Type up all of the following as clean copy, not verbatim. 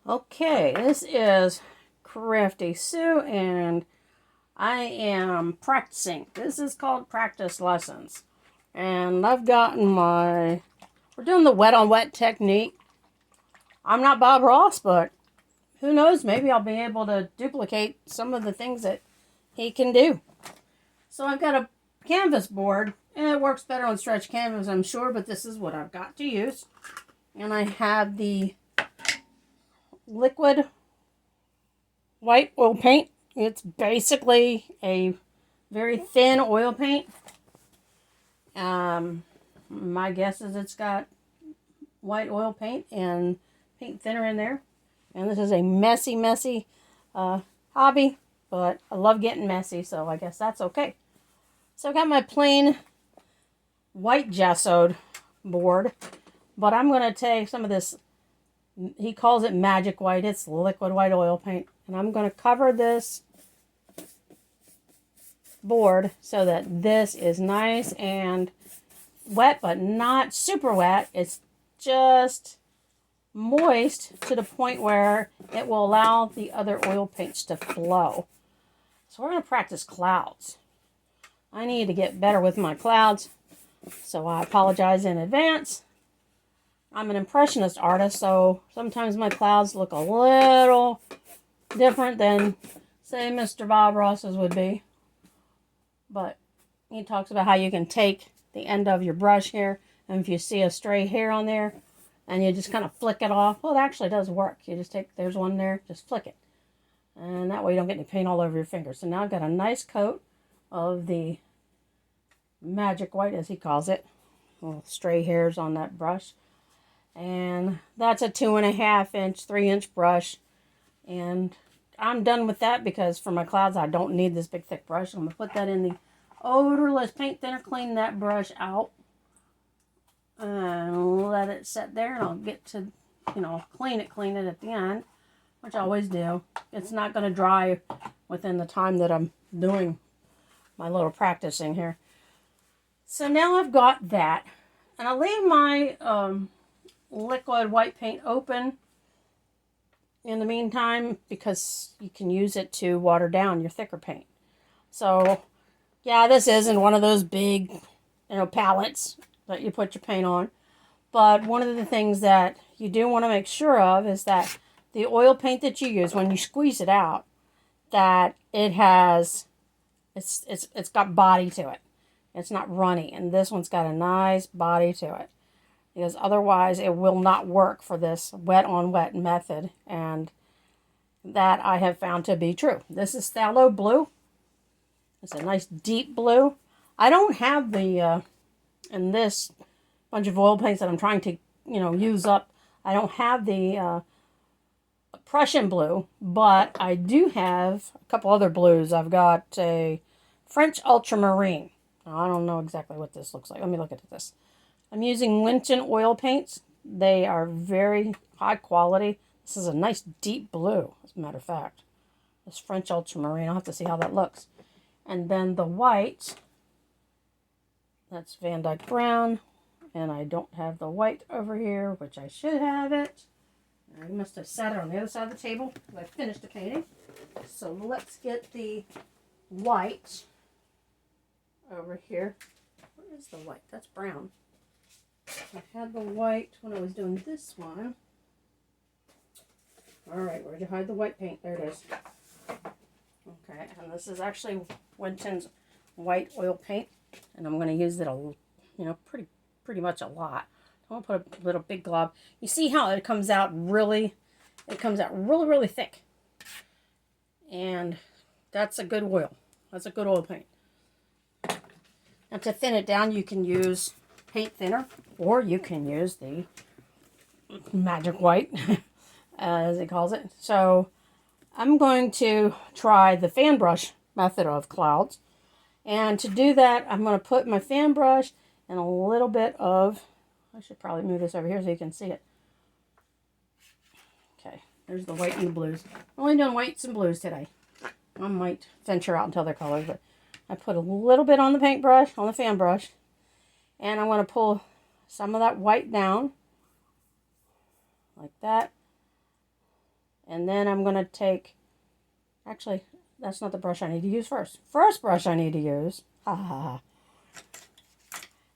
Okay, this is Crafty Sue, and I am practicing. This is called practice lessons. And I've gotten we're doing the wet on wet technique. I'm not Bob Ross, but who knows, maybe I'll be able to duplicate some of the things that he can do. So I've got a canvas board, and it works better on stretch canvas, I'm sure, but this is what I've got to use. And I have the liquid white oil paint. It's basically a very thin oil paint. My guess is it's got white oil paint and paint thinner in there. And this is a messy hobby, but I love getting messy, so I guess that's okay. So I got my plain white gessoed board, but I'm going to take some of this, he calls it magic white, it's liquid white oil paint, and I'm going to cover this board so that this is nice and wet, but not super wet. It's just moist to the point where it will allow the other oil paints to flow. So we're going to practice clouds. I need to get better with my clouds, so I apologize in advance. I'm an impressionist artist, so sometimes my clouds look a little different than, say, Mr. Bob Ross's would be. But he talks about how you can take the end of your brush here, and if you see a stray hair on there, and you just kind of flick it off. Well, it actually does work. You just take, there's one there, just flick it. And that way you don't get any paint all over your fingers. So now I've got a nice coat of the magic white, as he calls it. Little stray hairs on that brush. And that's a 2.5 inch, 3-inch brush. And I'm done with that because for my clouds, I don't need this big thick brush. I'm going to put that in the odorless paint thinner, clean that brush out, and let it sit there, and I'll get to, clean it at the end, which I always do. It's not going to dry within the time that I'm doing my little practicing here. So now I've got that, and I'll leave my liquid white paint open in the meantime because you can use it to water down your thicker paint. So yeah, this isn't one of those big, palettes that you put your paint on. But one of the things that you do want to make sure of is that the oil paint that you use, when you squeeze it out, that it has, it's got body to it. It's not runny. And this one's got a nice body to it. Because otherwise it will not work for this wet on wet method. And that I have found to be true. This is phthalo blue. It's a nice deep blue. I don't have the, in this bunch of oil paints that I'm trying to, use up, I don't have the Prussian blue, but I do have a couple other blues. I've got a French ultramarine. Now, I don't know exactly what this looks like. Let me look at this. I'm using Winton oil paints. They are very high quality. This is a nice deep blue, as a matter of fact. This French ultramarine. I'll have to see how that looks. And then the white, that's Van Dyke Brown. And I don't have the white over here, which I should have it. I must have set it on the other side of the table because I finished the painting. So let's get the white over here. Where is the white? That's brown. I had the white when I was doing this one. Alright, where'd you hide the white paint? There it is. Okay, and this is actually Winton's white oil paint. And I'm going to use it, pretty much a lot. I want to put a little big glob. You see how it comes out really thick. And that's a good oil. That's a good oil paint. Now to thin it down, you can use paint thinner, or you can use the magic white, as it calls it. So I'm going to try the fan brush method of clouds. And to do that, I'm going to put my fan brush and a little bit of, I should probably move this over here so you can see it. Okay, there's the white and the blues. I'm only doing whites and blues today. I might venture out until they're colors, but I put a little bit on the paintbrush, on the fan brush, and I'm going to pull some of that white down, like that. And then I'm going to take, actually, that's not the brush I need to use first. First brush I need to use, ha ha ha.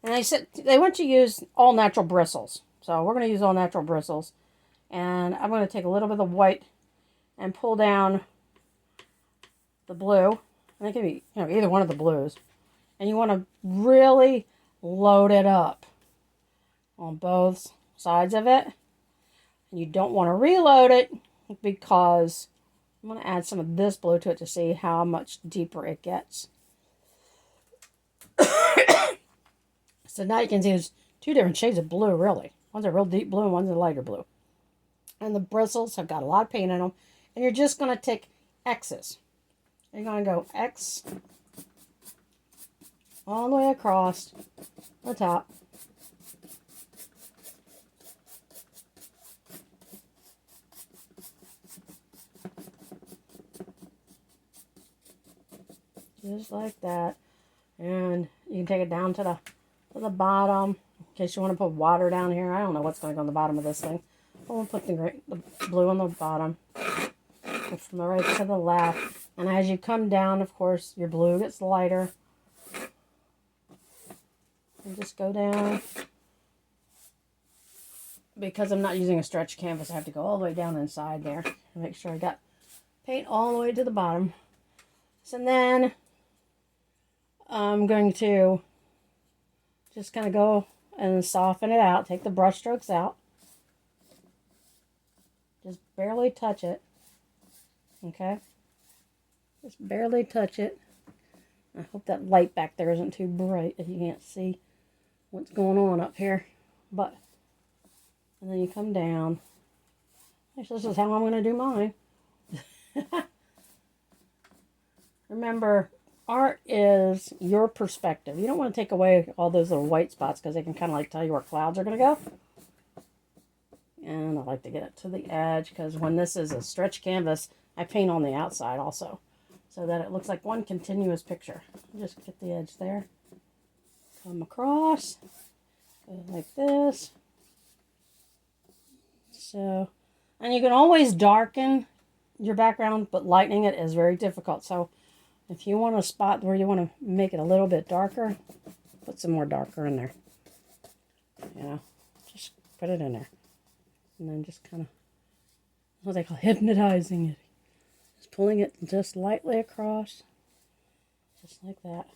And they want you to use all natural bristles. So we're going to use all natural bristles. And I'm going to take a little bit of white and pull down the blue. And it can be, either one of the blues. And you want to really load it up on both sides of it. And you don't want to reload it because I'm going to add some of this blue to it to see how much deeper it gets. So now you can see there's two different shades of blue, really. One's a real deep blue and one's a lighter blue. And the bristles have got a lot of paint in them. And you're just going to take X's. You're going to go X all the way across the top. Just like that. And you can take it down to the bottom in case you want to put water down here. I don't know what's going to go on the bottom of this thing. But we'll put the blue on the bottom. And from the right to the left. And as you come down, of course, your blue gets lighter. And just go down. Because I'm not using a stretch canvas, I have to go all the way down inside there. Make sure I got paint all the way to the bottom. So then I'm going to just kind of go and soften it out. Take the brush strokes out. Just barely touch it. Okay? Just barely touch it. I hope that light back there isn't too bright if you can't see what's going on up here. But, and then you come down. Actually, this is how I'm going to do mine. Remember, art is your perspective. You don't want to take away all those little white spots because they can kind of like tell you where clouds are going to go. And I like to get it to the edge because when this is a stretch canvas, I paint on the outside also so that it looks like one continuous picture. Just get the edge there. Come across. Go like this. So, and you can always darken your background, but lightening it is very difficult. So, if you want a spot where you want to make it a little bit darker, put some more darker in there. Just put it in there. And then just kind of, what they call hypnotizing it. Just pulling it just lightly across. Just like that.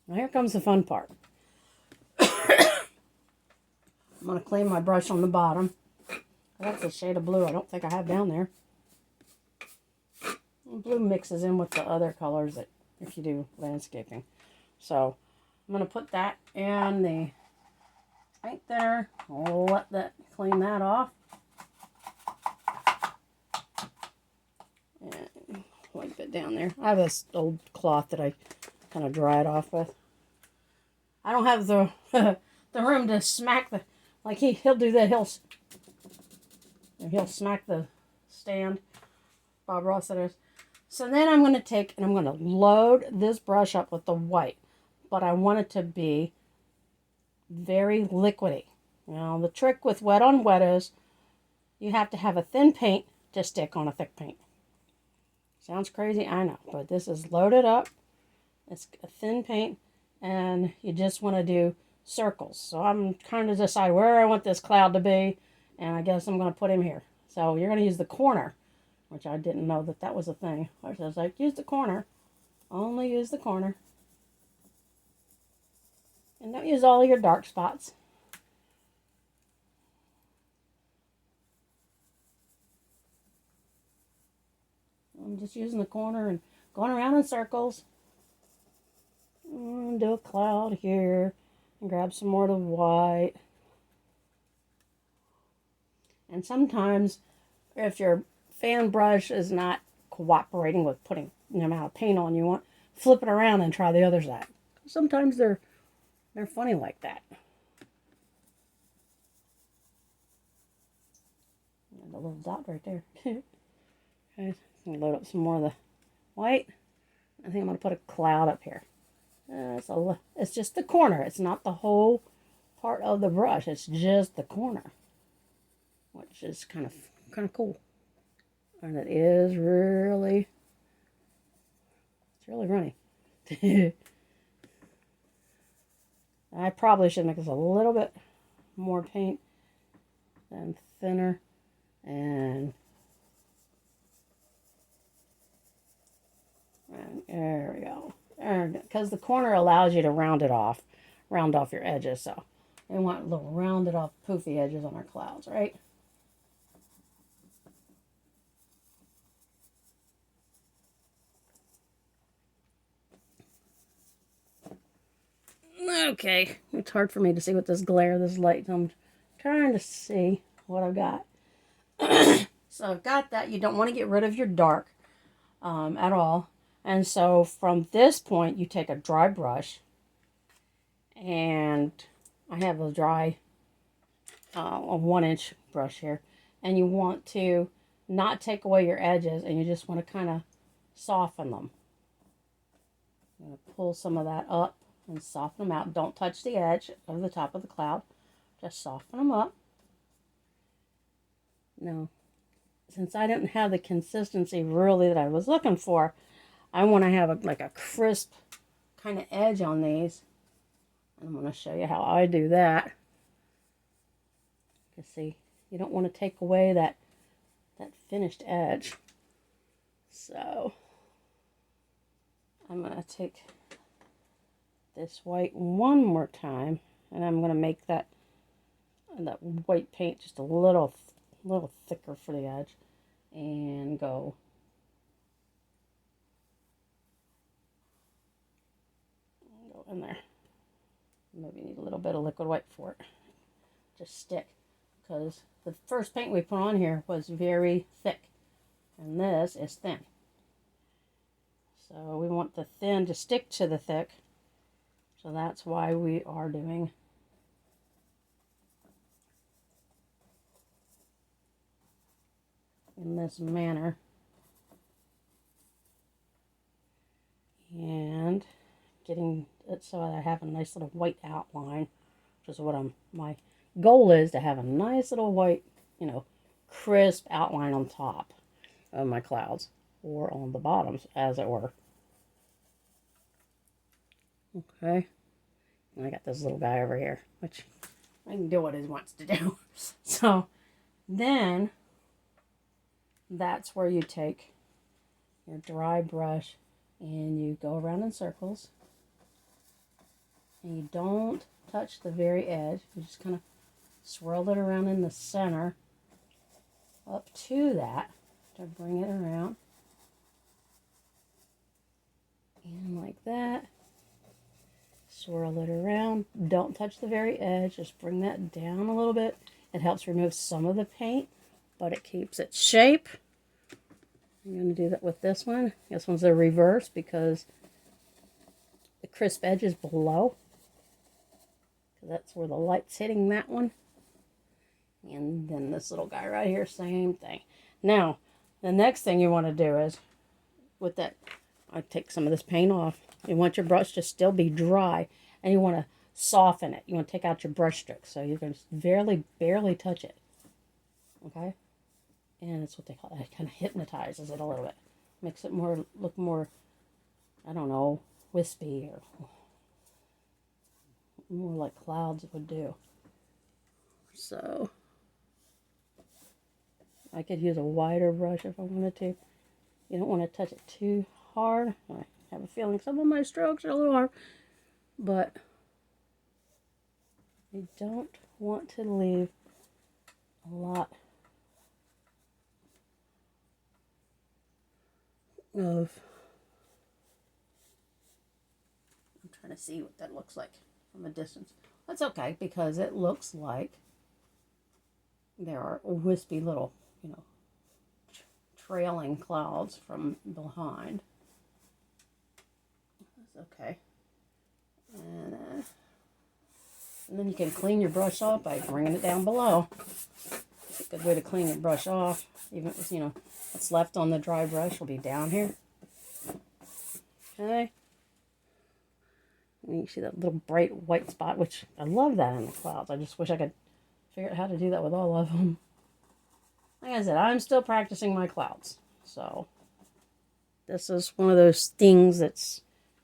Now here comes the fun part. I'm going to clean my brush on the bottom. That's a shade of blue I don't think I have down there. Blue mixes in with the other colors that if you do landscaping. So I'm going to put that in the right there. I'll let that clean that off. And wipe it down there. I have this old cloth that I kind of dry it off with. I don't have the the room to smack the, like he'll do that. He'll smack the stand. Bob Ross that is. So then I'm going to take and I'm going to load this brush up with the white. But I want it to be very liquidy. The trick with wet on wet is you have to have a thin paint to stick on a thick paint. Sounds crazy, I know. But this is loaded up. It's a thin paint. And you just want to do circles. So I'm trying to decide where I want this cloud to be. And I guess I'm going to put him here. So you're going to use the corner. Which I didn't know that was a thing. I was like, use the corner. Only use the corner. And don't use all your dark spots. I'm just using the corner and going around in circles. And do a cloud here. And grab some more of the white. And sometimes, if your fan brush is not cooperating with putting the amount of paint on you want, flip it around and try the other side. Sometimes they're funny like that. And a little dot right there. Okay, I'm going to load up some more of the white. I think I'm going to put a cloud up here. It's just the corner. It's not the whole part of the brush. It's just the corner. Which is kind of kind of cool. And it is really, it's really runny. I probably should make this a little bit more paint and thinner, and there we go. Because the corner allows you to round off your edges. So we want little rounded off poofy edges on our clouds, right? Okay, it's hard for me to see with this glare, this light. So I'm trying to see what I've got. So I've got that. You don't want to get rid of your dark at all. And so from this point, you take a dry brush, and I have a dry, a 1-inch brush here, and you want to not take away your edges, and you just want to kind of soften them. I'm going to pull some of that up and soften them out. Don't touch the edge of the top of the cloud. Just soften them up. Now, since I didn't have the consistency really that I was looking for, I want to have like a crisp kind of edge on these. And I'm going to show you how I do that. You see, you don't want to take away that finished edge. So I'm going to take this white one more time, and I'm going to make that white paint just a little thicker for the edge, and go in there. Maybe need a little bit of liquid white for it. Just stick, because the first paint we put on here was very thick, and this is thin. So we want the thin to stick to the thick. So that's why we are doing in this manner. And getting it so I have a nice little white outline, which is what my goal is, to have a nice little white, crisp outline on top of my clouds, or on the bottoms, as it were. Okay, and I got this little guy over here, which I can do what he wants to do. So then that's where you take your dry brush and you go around in circles, and you don't touch the very edge. You just kind of swirl it around in the center up to that to bring it around, and like that. Swirl it around. Don't touch the very edge. Just bring that down a little bit. It helps remove some of the paint, but it keeps its shape. I'm going to do that with this one. This one's the reverse because the crisp edge is below. That's where the light's hitting that one. And then this little guy right here, same thing. Now, the next thing you want to do is, with that, I take some of this paint off. You want your brush to still be dry, and you want to soften it. You want to take out your brush strokes, so you're going to barely touch it. Okay? And it's what they call it. It kind of hypnotizes it a little bit. Makes it look more, I don't know, wispy, or more like clouds would do. So I could use a wider brush if I wanted to. You don't want to touch it too hard. I have a feeling some of my strokes are a little hard, but you don't want to leave a lot of, I'm trying to see what that looks like from a distance. That's okay, because it looks like there are wispy little, trailing clouds from behind. That's okay. And then you can clean your brush off by bringing it down below. It's a good way to clean your brush off. Even if, what's left on the dry brush will be down here. Okay. And you see that little bright white spot, which I love that in the clouds. I just wish I could figure out how to do that with all of them. like I said, I'm still practicing my clouds. So this is one of those things that's,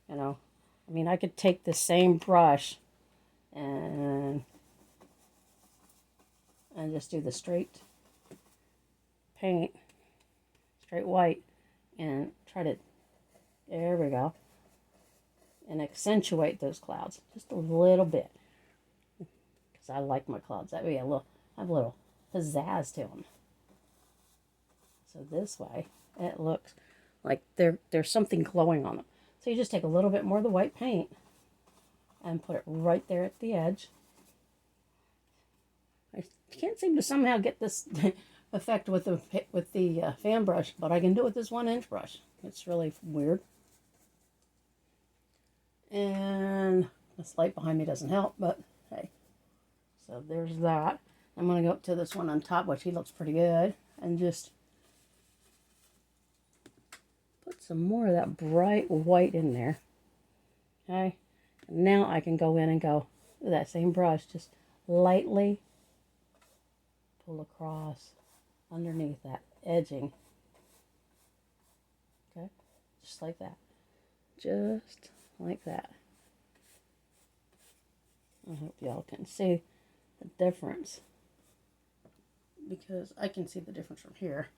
you know, I mean, I could take the same brush and just do the straight paint, straight white, and try to, there we go, and accentuate those clouds just a little bit, because I like my clouds that way. Have a little pizzazz to them. So this way it looks like there's something glowing on them. So you just take a little bit more of the white paint and put it right there at the edge. I can't seem to somehow get this effect with the fan brush, but I can do it with this 1-inch brush. It's really weird. And this light behind me doesn't help, but hey. So there's that. I'm going to go up to this one on top, which he looks pretty good, and just put some more of that bright white in there. Okay. And now I can go in and go with that same brush, just lightly pull across underneath that edging. Okay. Just like that. Just like that. I hope y'all can see the difference, because I can see the difference from here.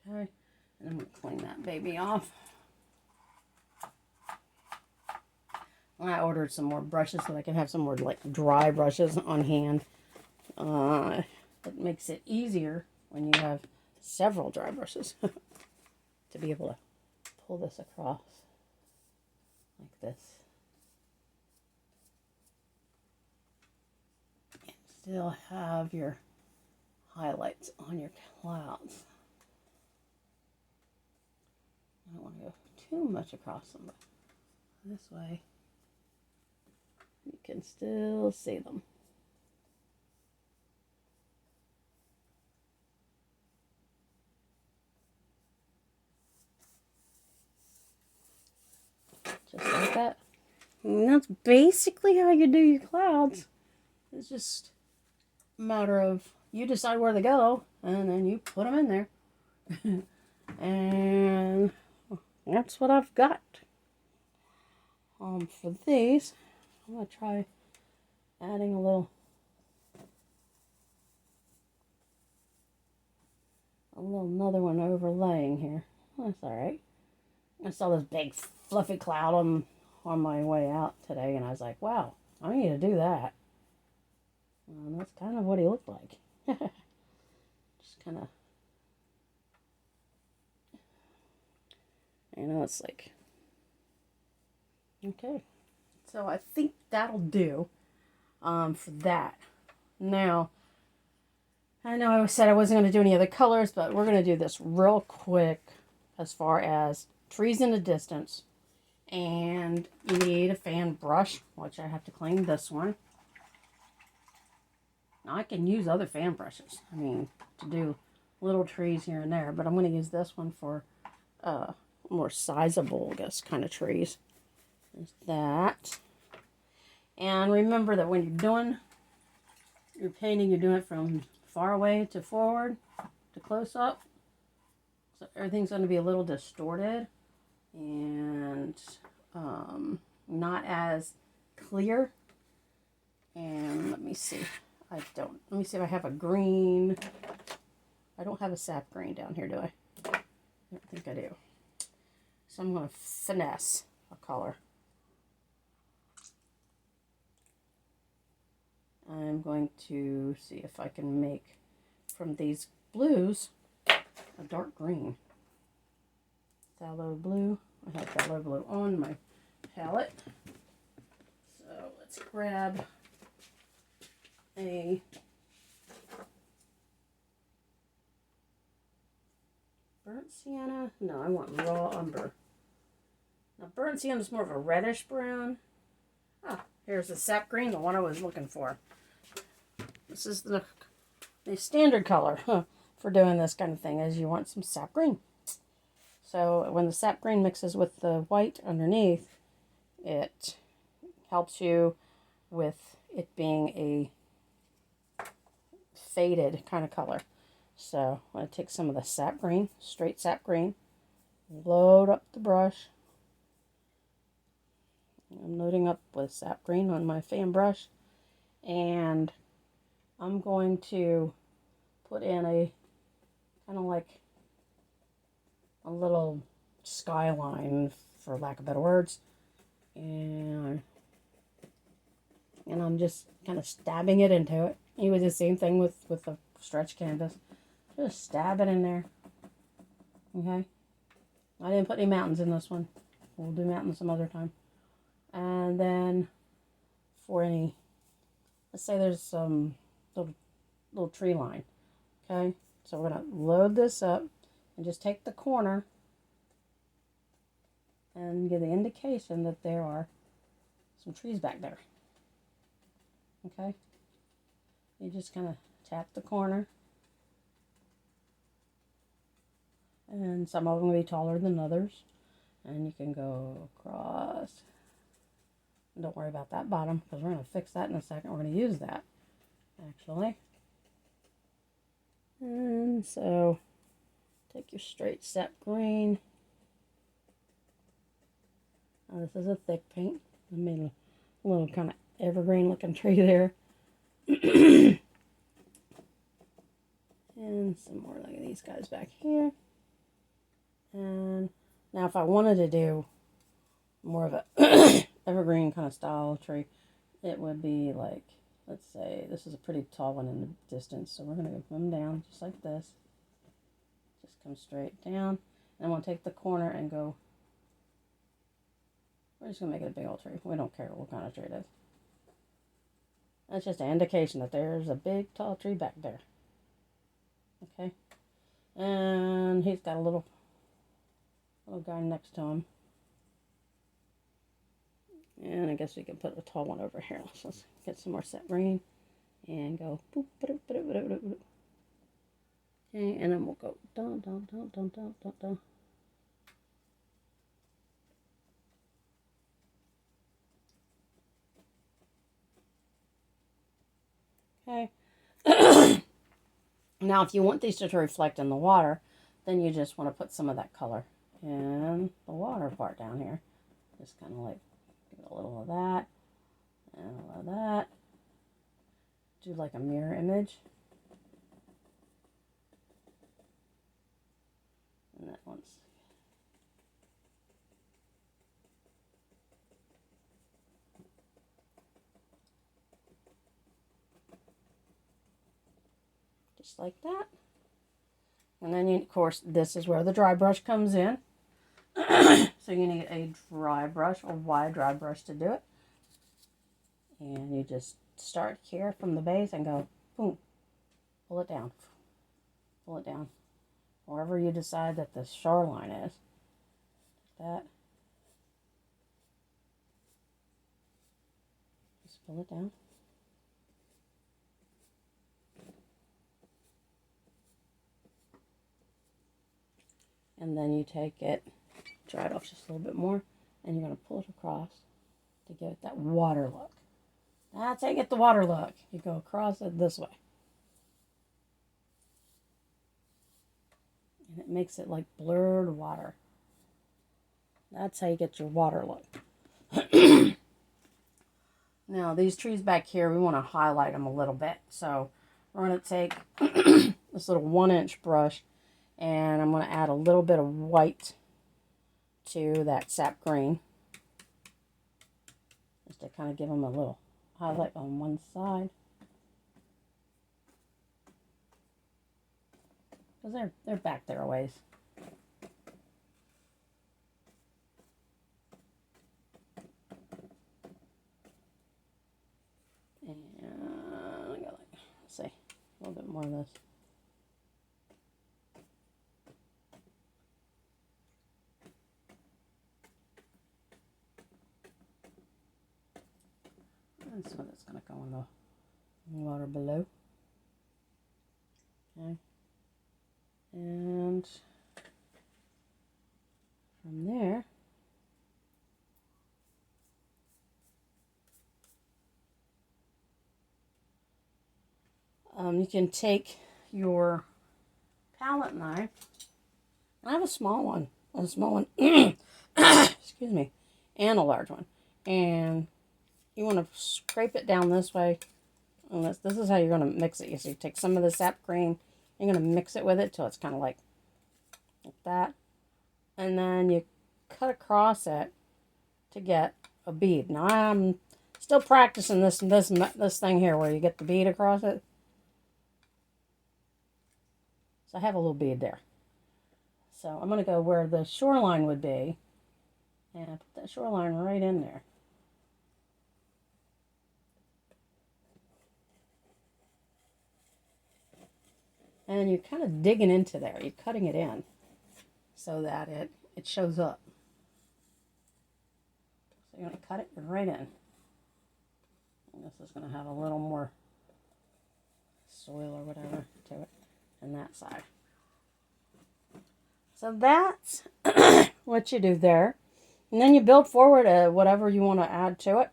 Okay, and I'm going to clean that baby off. I ordered some more brushes so I can have some more like dry brushes on hand. It makes it easier when you have several dry brushes to be able to pull this across like this. And still have your highlights on your clouds. I don't want to go too much across them, but this way you can still see them. Just like that. And that's basically how you do your clouds. It's just a matter of you decide where they go, and then you put them in there. And that's what I've got. For these, I'm going to try adding another one overlaying here. That's alright. I saw this big fluffy cloud on my way out today, and I was like, wow, I need to do that. And that's kind of what he looked like. Just kind of, it's like, okay. So I think that'll do for that. Now, I know I said I wasn't going to do any other colors, but we're going to do this real quick as far as trees in the distance. And you need a fan brush, which I have to clean this one. Now I can use other fan brushes, to do little trees here and there, but I'm going to use this one for more sizable, I guess, kind of trees. There's that. And remember that when you're doing your painting, you're doing it from far away to forward to close up. So everything's going to be a little distorted and not as clear. And let me see. Let me see if I have a green. I don't have a sap green down here, do I? I don't think I do. So I'm going to finesse a color. I'm going to see if I can make from these blues a dark green. Phthalo blue. I have phthalo blue on my palette. So let's grab a burnt sienna. No, I want raw umber. Now burnt sienna is more of a reddish brown. Ah, here's the sap green, the one I was looking for. This is the standard color for doing this kind of thing, is you want some sap green. So when the sap green mixes with the white underneath, it helps you with it being a faded kind of color. So I'm going to take some of the sap green, straight sap green, load up the brush. I'm loading up with sap green on my fan brush, and I'm going to put in a kind of like a little skyline, for lack of better words, and I'm just kind of stabbing it into it. You would do the same thing with the stretch canvas. Just stab it in there. Okay. I didn't put any mountains in this one. We'll do mountains some other time. And then for any, let's say there's some little tree line. Okay. So we're going to load this up and just take the corner and give the indication that there are some trees back there. Okay. You just kind of tap the corner. And some of them will be taller than others. And you can go across. Don't worry about that bottom, because we're going to fix that in a second. We're going to use that, actually. And so, take your straight sap green. Now, this is a thick paint. I made a little kind of evergreen looking tree there. And some more like these guys back here. And now if I wanted to do more of a evergreen kind of style tree, it would be like, let's say this is a pretty tall one in the distance, so we're going to come down just like this. Just come straight down, and I'm going to take the corner and go, we're just going to make it a big old tree. We don't care what kind of tree it is. That's just an indication that there's a big tall tree back there. Okay, and he's got a little guy next to him. And I guess we can put a tall one over here. Let's get some more sap green and go boop, boop, boop, boop, boop, boop. Okay, and then we'll go dun, dun, dun, dun, dun, dun, dun. Okay. Now, if you want these to reflect in the water, then you just want to put some of that color in the water part down here. Just kind of like give it a little of that and a little of that. Do like a mirror image. And that one's just like that. And then, of course, this is where the dry brush comes in. So you need a dry brush, a wide dry brush to do it. And you just start here from the base and go, boom, pull it down. Pull it down. Wherever you decide that the shoreline is. Like that. Just pull it down. And then you take it, dry it off just a little bit more, and you're going to pull it across to give it that water look. That's how you get the water look. You go across it this way. And it makes it like blurred water. That's how you get your water look. Now, these trees back here, we want to highlight them a little bit. So we're going to take this little 1-inch brush, and I'm going to add a little bit of white to that sap green. Just to kind of give them a little highlight on one side. Because they're back there a ways. And I got, like, let's see, a little bit more of this. And some of that's going to go in the water below. Okay. And from there, You can take your palette knife. I have a small one, excuse me, and a large one. And you want to scrape it down this way. And this is how you're going to mix it. So you take some of the sap cream, you're going to mix it with it till it's kind of like that. And then you cut across it to get a bead. Now I'm still practicing this thing here where you get the bead across it. So I have a little bead there. So I'm going to go where the shoreline would be and put that shoreline right in there. And you're kind of digging into there. You're cutting it in so that it shows up. So you're going to cut it right in. And this is going to have a little more soil or whatever to it on that side. So that's what you do there. And then you build forward whatever you want to add to it.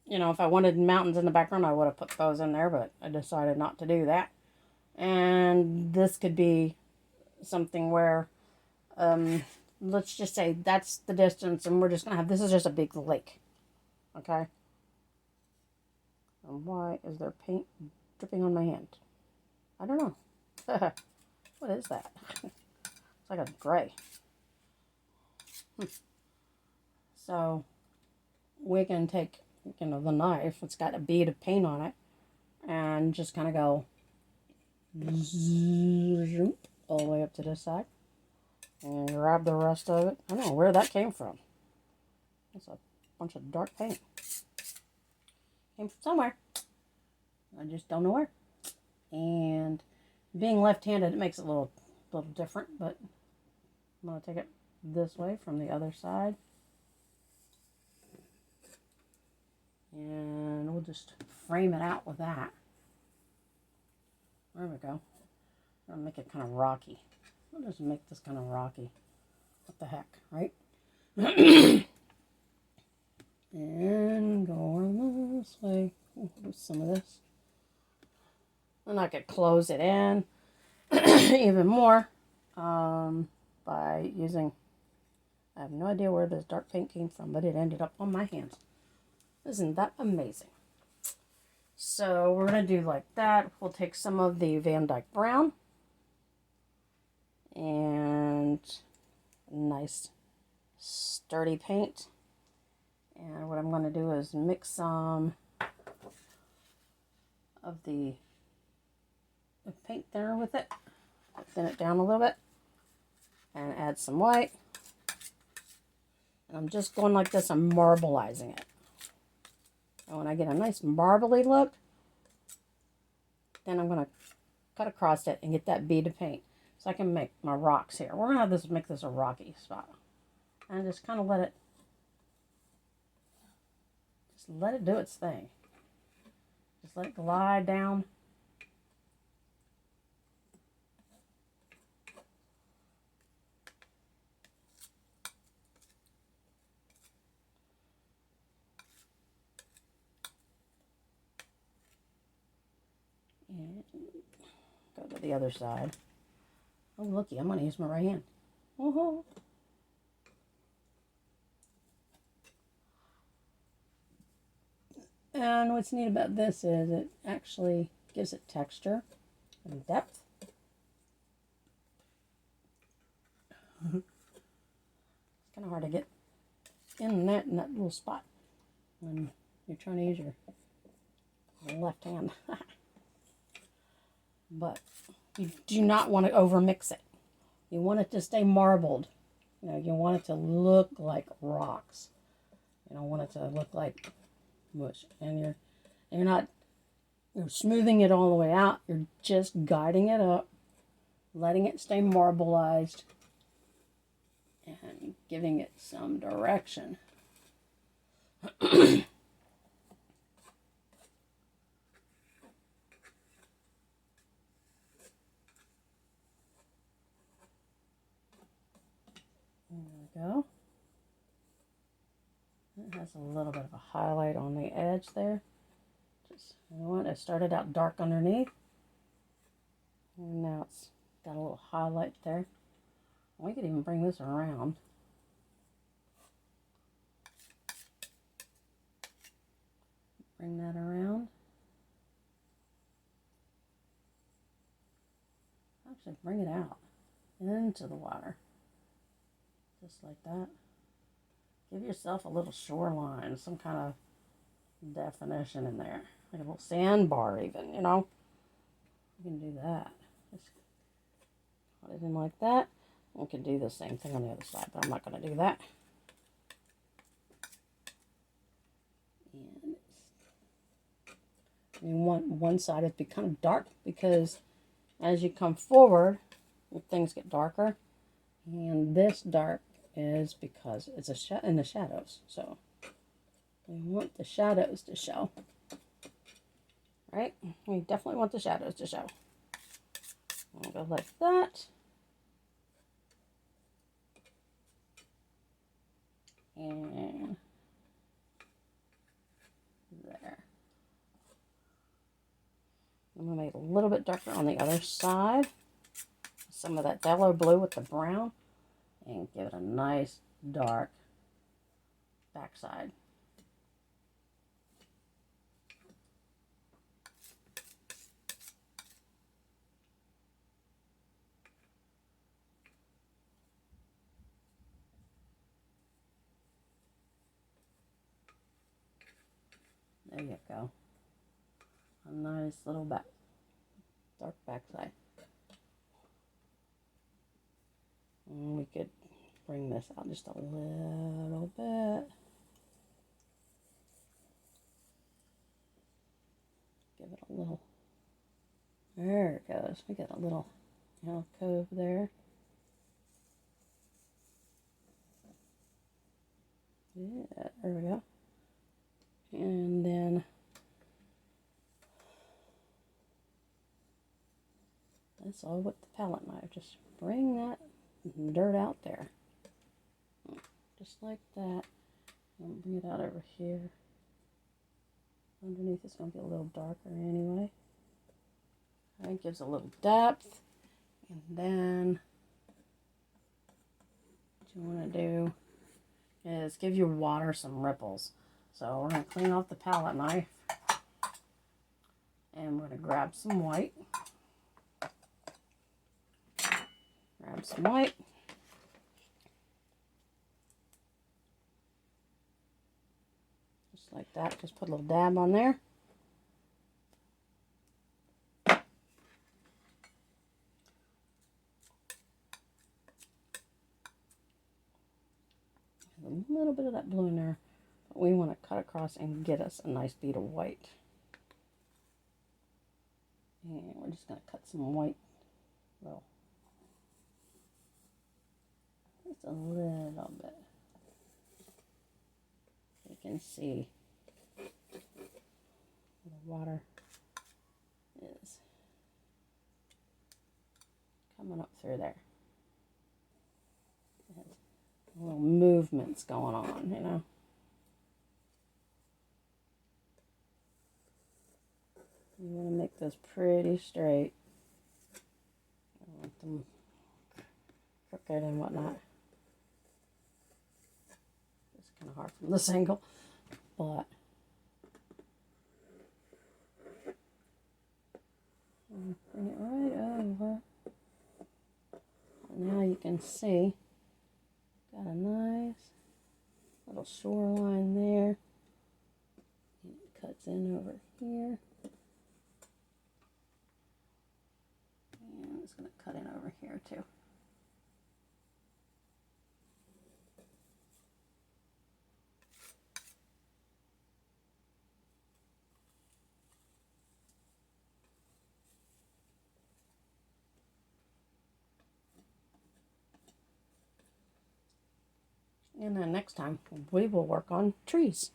You know, if I wanted mountains in the background, I would have put those in there, but I decided not to do that. And this could be something where, let's just say that's the distance, and we're just going to have, this is just a big lake. Okay? And why is there paint dripping on my hand? I don't know. What is that? It's like a gray. So, we can take, you know, the knife, it's got a bead of paint on it, and just kind of go all the way up to this side, and grab the rest of it. I don't know where that came from. It's a bunch of dark paint. Came from somewhere. I just don't know where. And being left-handed, it makes it a little different, but I'm going to take it this way from the other side. And we'll just frame it out with that. There we go. I'm going to make it kind of rocky. We'll just make this kind of rocky. What the heck, right? And go on this way. Do some of this. And I could close it in even more by using, I have no idea where this dark paint came from, but it ended up on my hands. Isn't that amazing? So we're going to do like that. We'll take some of the Van Dyke Brown and nice sturdy paint. And what I'm going to do is mix some of the paint there with it. Thin it down a little bit. And add some white. And I'm just going like this. I'm marbleizing it. And when I get a nice marbly look, then I'm going to cut across it and get that bead of paint. So I can make my rocks here. We're going to make this a rocky spot. And just kind of let it do its thing. Just let it glide down. And go to the other side. Oh, looky, I'm going to use my right hand. Woohoo! And what's neat about this is it actually gives it texture and depth. It's kind of hard to get in that little spot when you're trying to use your left hand. But you do not want to overmix it. You want it to stay marbled. You know, you want it to look like rocks. You don't want it to look like mush. And you're not smoothing it all the way out. You're just guiding it up, letting it stay marbleized, and giving it some direction. Go. It has a little bit of a highlight on the edge there. You know what? It started out dark underneath. And now it's got a little highlight there. We could even bring this around. Bring that around. Actually, bring it out into the water. Just like that. Give yourself a little shoreline, some kind of definition in there. Like a little sandbar even, you know. You can do that. Just put it in like that. We can do the same thing on the other side, but I'm not going to do that. And you want one side to be kind of dark because as you come forward, things get darker. And this dark is because it's in the shadows. So we want the shadows to show. Right? We definitely want the shadows to show. We'll go like that. And there. I'm going to make it a little bit darker on the other side. Some of that yellow blue with the brown. And give it a nice dark backside. There you go. A nice little dark backside. And we could bring this out just a little bit. Give it a little. There it goes. We got a little alcove there. Yeah, there we go. And then that's all with the palette knife. Just bring that dirt out there. Just like that. And bring it out over here. Underneath it's going to be a little darker anyway. It gives a little depth. And then what you want to do is give your water some ripples. So we're going to clean off the palette knife. And we're going to grab some white. Grab some white. Just like that. Just put a little dab on there. A little bit of that blue in there. But we want to cut across and get us a nice bead of white. And we're just going to cut some white. Well, just a little bit. You can see the water is coming up through there. It has little movements going on, you know. You want to make those pretty straight. I don't want them crooked and whatnot. It's kind of hard from this angle, but bring it right over. Now you can see, got a nice little shoreline there. It cuts in over here. And it's going to cut in over here too. And then next time we will work on trees.